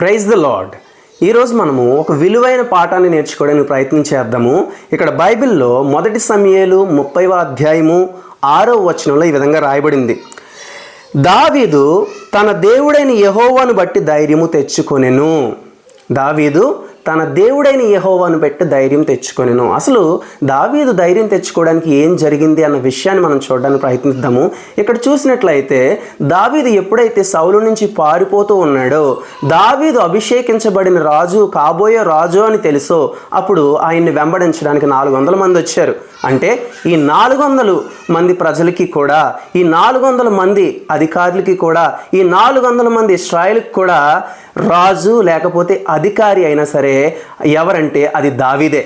Praise the lord. ఈరోజు మనము ఒక విలువైన పాఠాన్ని నేర్చుకోవడానికి ప్రయత్నం చేద్దాము. ఇక్కడ బైబిల్లో 1 సమూయేలు 30వ అధ్యాయము 6వ వచనంలో ఈ విధంగా రాయబడింది. దావీదు తన దేవుడైన యెహోవాను బట్టి ధైర్యము తెచ్చుకొనెను. దావీదు తన దేవుడైన యెహోవాను బట్టి ధైర్యం తెచ్చుకొనెను. అసలు దావీదు ధైర్యం తెచ్చుకోవడానికి ఏం జరిగింది అన్న విషయాన్ని మనం చూడడానికి ప్రయత్నిద్దాము. ఇక్కడ చూసినట్లయితే దావీదు ఎప్పుడైతే సౌలు నుంచి పారిపోతూ ఉన్నాడో, దావీదు అభిషేకించబడిన రాజు, కాబోయే రాజు అని తెలుసో అప్పుడు ఆయన్ని వెంబడించడానికి 400 మంది వచ్చారు. అంటే ఈ 400 మంది ప్రజలకి కూడా, ఈ 400 మంది అధికారులకి కూడా, ఈ 400 మంది ఇశ్రాయేలుకి కూడా రాజు లేకపోతే అధికారి అయినా సరే ఎవరంటే అది దావీదే.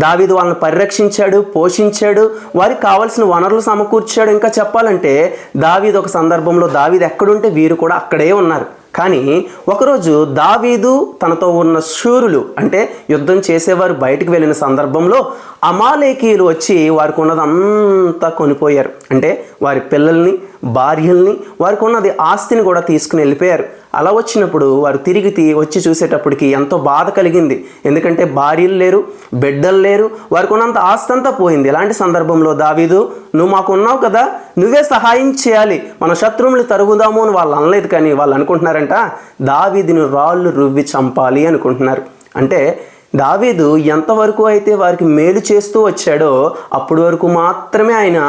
దావీదు వాళ్ళని పరిరక్షించాడు, పోషించాడు, వారికి కావాల్సిన వనరులు సమకూర్చాడు. ఇంకా చెప్పాలంటే దావీదు ఒక సందర్భంలో దావీదు ఎక్కడుంటే వీరు కూడా అక్కడే ఉన్నారు. కానీ ఒకరోజు దావీదు తనతో ఉన్న శూరులు, అంటే యుద్ధం చేసేవారు బయటికి వెళ్ళిన సందర్భంలో అమాలేకీయులు వచ్చి వారికి ఉన్నదంతా కొనిపోయారు. అంటే వారి పిల్లల్ని, భార్యల్ని, వారికి ఉన్నది ఆస్తిని కూడా తీసుకుని వెళ్ళిపోయారు. అలా వచ్చినప్పుడు వారు తిరిగి వచ్చి చూసేటప్పటికి ఎంతో బాధ కలిగింది. ఎందుకంటే భార్యలు లేరు, బిడ్డలు లేరు, వారికి ఉన్నంత ఆస్తి అంతా పోయింది. ఇలాంటి సందర్భంలో దావీదు, నువ్వు మాకు ఉన్నావు కదా, నువ్వే సహాయం చేయాలి, మన శత్రువుల్ని తరుగుదాము అని వాళ్ళు అనలేదు. కానీ వాళ్ళు అనుకుంటున్నారంట దావీదుని రాళ్ళు రువ్వి చంపాలి అనుకుంటున్నారు. అంటే దావీదు ఎంతవరకు అయితే వారికి మేలు చేస్తూ వచ్చాడో అప్పటి వరకు మాత్రమే ఆయన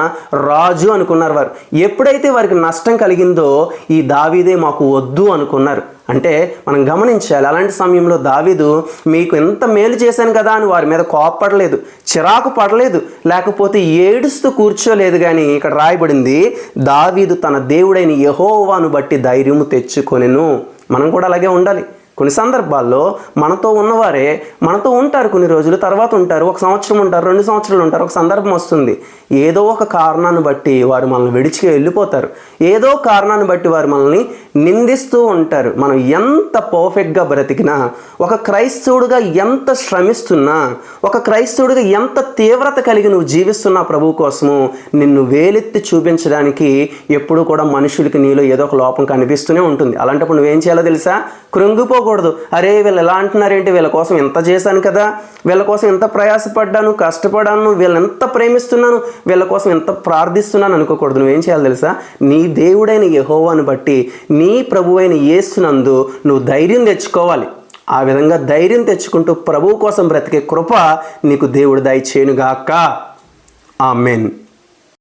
రాజు అనుకున్నారు వారు. ఎప్పుడైతే వారికి నష్టం కలిగిందో ఈ దావీదే మాకు వద్దు అనుకున్నారు. అంటే మనం గమనించాలి, అలాంటి సమయంలో దావీదు మీకు ఎంత మేలు చేశాను కదా అని వారి మీద కోప్పడలేదు, చిరాకు పడలేదు, లేకపోతే ఏడుస్తూ కూర్చోలేదు. కానీ ఇక్కడ రాయబడింది, దావీదు తన దేవుడైన యెహోవాను బట్టి ధైర్యము తెచ్చుకొనెను. మనం కూడా అలాగే ఉండాలి. కొన్ని సందర్భాల్లో మనతో ఉన్నవారే మనతో ఉంటారు, కొన్ని రోజుల తర్వాత ఉంటారు, 1 సంవత్సరం ఉంటారు, 2 సంవత్సరాలు ఉంటారు. ఒక సందర్భం వస్తుంది, ఏదో ఒక కారణాన్ని బట్టి వారు మనల్ని విడిచి వెళ్ళిపోతారు. ఏదో కారణాన్ని బట్టి వారు మనల్ని నిందిస్తూ ఉంటారు. మనం ఎంత పర్ఫెక్ట్గా బ్రతికినా, ఒక క్రైస్తవుడిగా ఎంత శ్రమిస్తున్నా, ఒక క్రైస్తవుడిగా ఎంత తీవ్రత కలిగి నువ్వు జీవిస్తున్నా ప్రభు కోసము, నిన్ను వేలెత్తి చూపించడానికి ఎప్పుడు కూడా మనుషులకి నీలో ఏదో ఒక లోపం కనిపిస్తూనే ఉంటుంది. అలాంటప్పుడు నువ్వేం చేయాలో తెలుసా? కృంగిపోకూడదు. అరే వీళ్ళు ఎలా అంటున్నారేంటి, వీళ్ళ కోసం ఎంత చేశాను కదా, వీళ్ళ కోసం ఎంత ప్రయాసపడ్డాను, కష్టపడ్డాను, వీళ్ళని ఎంత ప్రేమిస్తున్నాను, వీళ్ళ కోసం ఎంత ప్రార్థిస్తున్నాను అనుకోకూడదు. నువ్వేం చేయాలి తెలుసా? నీ దేవుడైన యెహోవాను బట్టి, నీ ప్రభువైన యేసునందు నువ్వు ధైర్యం తెచ్చుకోవాలి. ఆ విధంగా ధైర్యం తెచ్చుకుంటూ ప్రభువు కోసం బ్రతికే కృప నీకు దేవుడు దయచేయునుగాక. ఆమేన్.